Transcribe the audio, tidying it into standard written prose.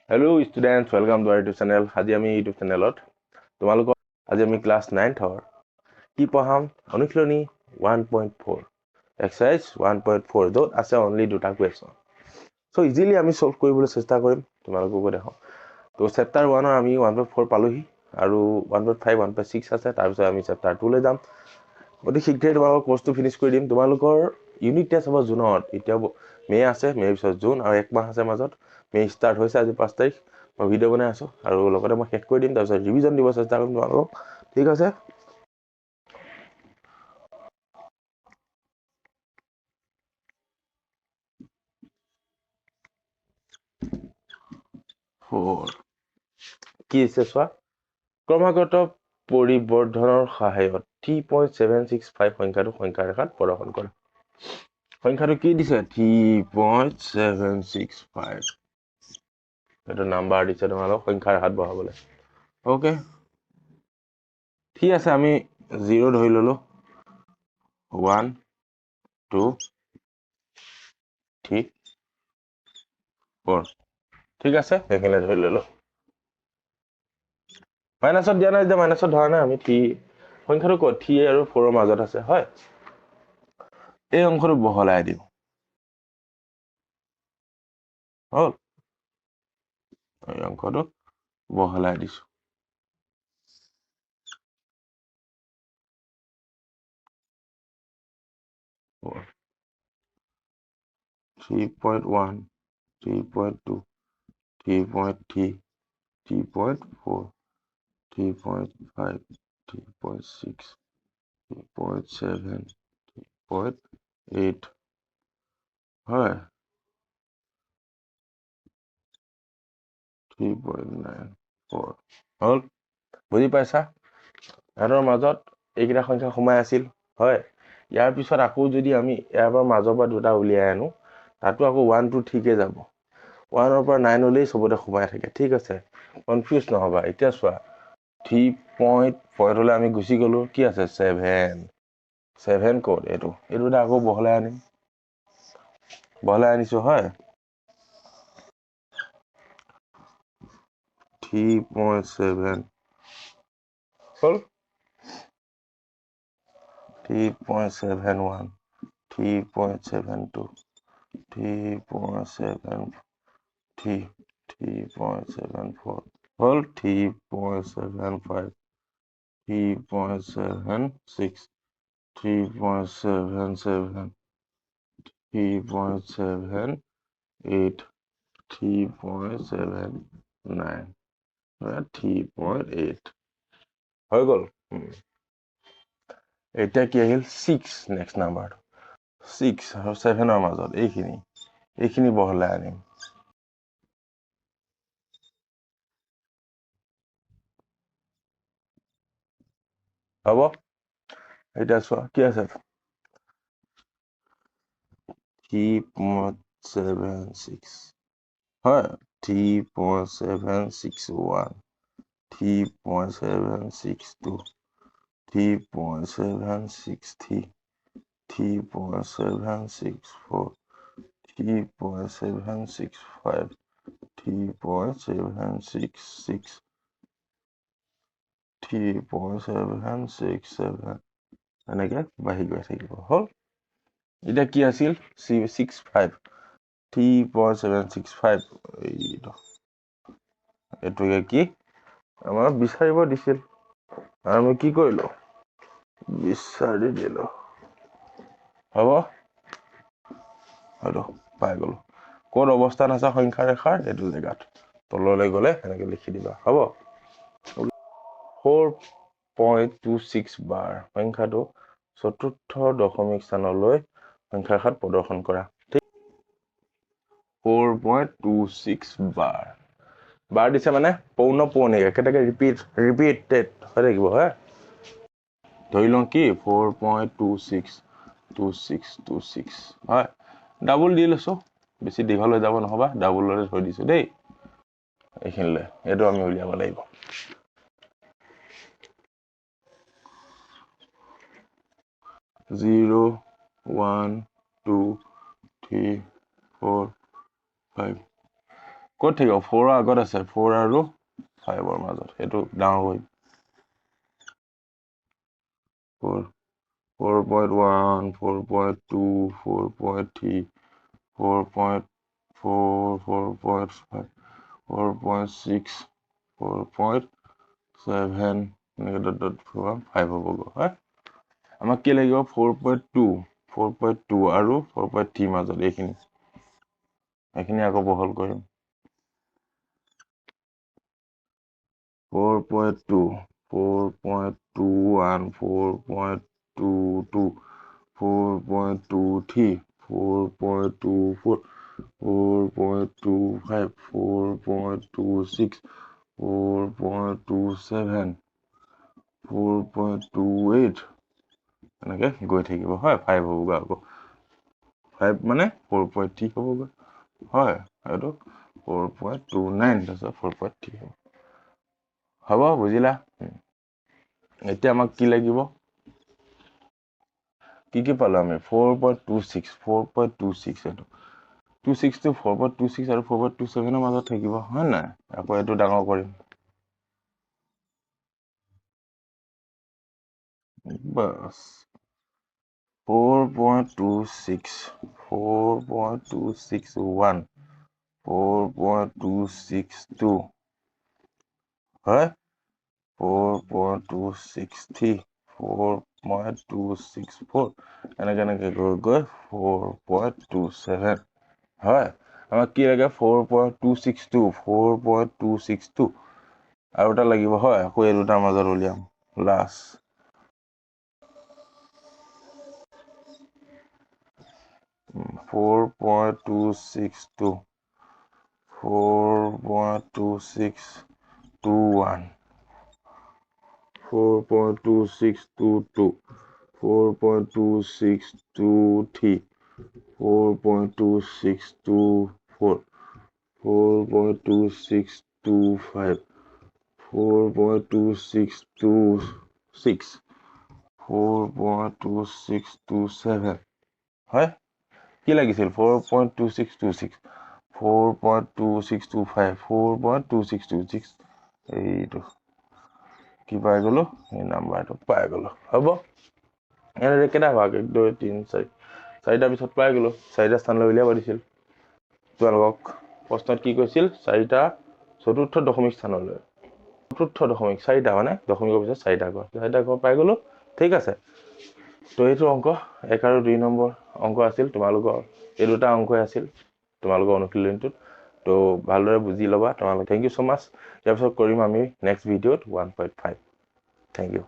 Hello students, welcome to our YouTube channel. আজি আমি YouTube চেনেলত তোমালোকক আজি আমি ক্লাছ 9ৰ কি পঢ়াম অনুশীলনী 1.4 এক্সাৰসাইজ 1.4 য'ত আছে অনলি দুটা কুৱেশ্যন সো ইজিলি আমি সলভ কৰিবলৈ চেষ্টা কৰিম তোমালোকক দেখাও তো চেপ্টাৰ 1ৰ আমি 1.4 পালোহি আৰু 1.5 1.6 আছে তাৰ পিছত আমি চেপ্টাৰ 2 লৈ যাম অতি শীঘ্ৰে তোমালোকৰ কোৰ্সটো ফিনিশ কৰি দিম তোমালোকৰ ইউনিট টেষ্ট হ'ব জুনত এতিয়া মে আছে মে পিছত জুন আৰু এক মাহ আছে মাজত মে ষ্টাৰ্ট হৈছে আজি 5 তাৰিখ মই ভিডিও বনাই আছো আৰু লগতে মই শেষ কৰি দিম তাৰ পিছত ৰিভিজন দিব চেষ্টা কৰিম তোমালোকক ঠিক আছে কি আছে চোৱা ক্ৰমাগত পৰিবৰ্ধনৰ সহায়ত 3.765 সংখ্যাটো সংখ্যা ৰেখাত প্ৰদৰ্শন কৰা সংখ্যাটো কি দিছে 3.765 এটা নাম্বাৰ দিছে তোমালোক সংখ্যাৰ হাত বহাবলে ওকে ঠিক আছে আমি 0 ধৰি ললো 1 2 3 4 ঠিক আছে এখানে ধৰি ললো মাইনাসত দিয়া নাই যে মাইনাসত ধৰা নাই আমি 3 সংখ্যাটো কত 3 আৰু 4 ৰ মাজত আছে হয় এই অংশটো বহলাই দিও হল এই অংশটো বহলাই দিছো 3.1 3.2 3.3 3.4 3.5 3.6 3.7 3.8 হয় 3.94 হল বুজি পাইছা এৰৰ মাজত এইকেইটা সংখ্যা সোমাই আছিল হয় ইয়াৰ পিছত আকৌ যদি আমি ইয়াৰ পৰা মাজৰ পৰা দুটা উলিয়াই আনো তাতো আকৌ 1 2 ঠিকে যাব 1 ৰ পৰা 9 লৈ সবতে সোমাই থাকে ঠিক আছে কনফিউজ নহবা এতিয়া চোৱা 3.5 হলে আমি গুছি গলো কি আছে 7 কোড এটো আকৌ বহলাই আনিছো হয় 3.7 হল 3.71 3.72 3.73 3.74 whole 3.75 3.76 3.77 3.78 3.79 3.8 হৈ গল এটা কি আহিল 6 নেক্সট নাম্বাৰ 6 আৰু 7 ৰ মাজত এইখিনি বহলাই আনিম হ'ব এটা চোৱা কি আছে 3.76 হয় 3.761 3.762 3.763 3.764 3.765 3.766 3.767 এনেকে বাঢ়ি গৈ থাকিব হল এটা কি আছিল 65 3.765 এটোকে কি আমাৰ বিচাৰিব দিছিল আৰু আমি কি কৰিলো বিচাৰি দিলো হ'ব হলো পাই গলো কোন অৱস্থান আছে সংখ্যা ৰেখাৰ এটো জায়গাত তললৈ গলে এনেকে লিখি দিবা হ'ব 4.26 বাৰ সংখ্যাটো চতুৰ্থ দশমিক স্থানলৈ সংখ্যা ৰেখাত প্ৰদৰ্শন কৰা ঠিক 4.26 বাৰ দিছে মানে পৌনঃপুৰণিক একেটাকে ৰিপিটেড হৈ থাকিব হয় ধৰি লওঁ কি 4.26 হয় ডাবল দি লৈছো বেছি দীঘল হৈ যাব নহবা ডাবল লৈ থৈ দিছো দেই এইখিনিলে এটো আমি উলিয়াব লাগিব 0 1 2 3 4 5 ক'ত থাকিব 4 আগত আছে 4 আৰু 5 ৰ মাজত সেইটো ডাঙৰ হৈ 4.1 4.2 4.3 4.4 4.5 4.6 4.7 5 হ'বগৈ হয় আমাক কি লাগিব 4.2 আৰু 4.3 মাজত এইখিনি আকৌ বহল কৰিম 4.2 4.21 4.22 4.23 4.24 4.25 4.26 4.27 4.28 এনেকে গৈ থাকিব হয় 5 হ'বগৈ আকৌ 5 মানে 4.3 হ'বগৈ হয় এইটো 4.29 তাৰপিছত 4.3 হ'ব বুজিলা এতিয়া আমাক কি লাগিব কি পালো আমি 4.26 এইটো 26 to 4.26 আৰু 4.27 ৰ মাজত থাকিব হয় নাই আকৌ এইটো ডাঙৰ কৰিম বাস 4.26 4.261 4.262 হয় 4.263 4.264 এনেকে গৈ 4.27 হয় আমাক কি লাগে 4.262 4.262 আৰু এটা লাগিব হয় আকৌ এই দুটাৰ মাজত উলিয়াম লাষ্ট 4.262 4.2621 4.2622 4.2623 4.2624 4.2625 4.2626 4.2627 হয় কি লাগিছিল 4.2626 4.2625 4.2626 এইটো কি পাই গলো এই নাম্বাৰটো পাই গলো হ'ব এনেদৰে কেইটা ভাগ 1 2 3 4 চাৰিটা পিছত পাই গলো চাৰিটা স্থানলৈ উলিয়াব দিছিল তোমালোকক প্ৰশ্নত কি কৈছিল চাৰিটা চতুৰ্থ দশমিক স্থানলৈ চতুৰ্থ দশমিক চাৰিটা মানে দশমিকৰ পিছত চাৰিটা ঘৰ পাই গলো ঠিক আছে তো এইটো অংক 1 আৰু 2 নম্বৰ অংক আছিল তোমালোকৰ এই দুটা অংকই আছিল তোমালোকৰ অনুশীলনীটোত তো ভালদৰে বুজি ল'বা তোমালোক থ্যাংক ইউ সো মাচ ইয়াৰ পিছত কৰিম আমি নেক্সট ভিডিঅ'ত 1.5 থ্যাংক ইউ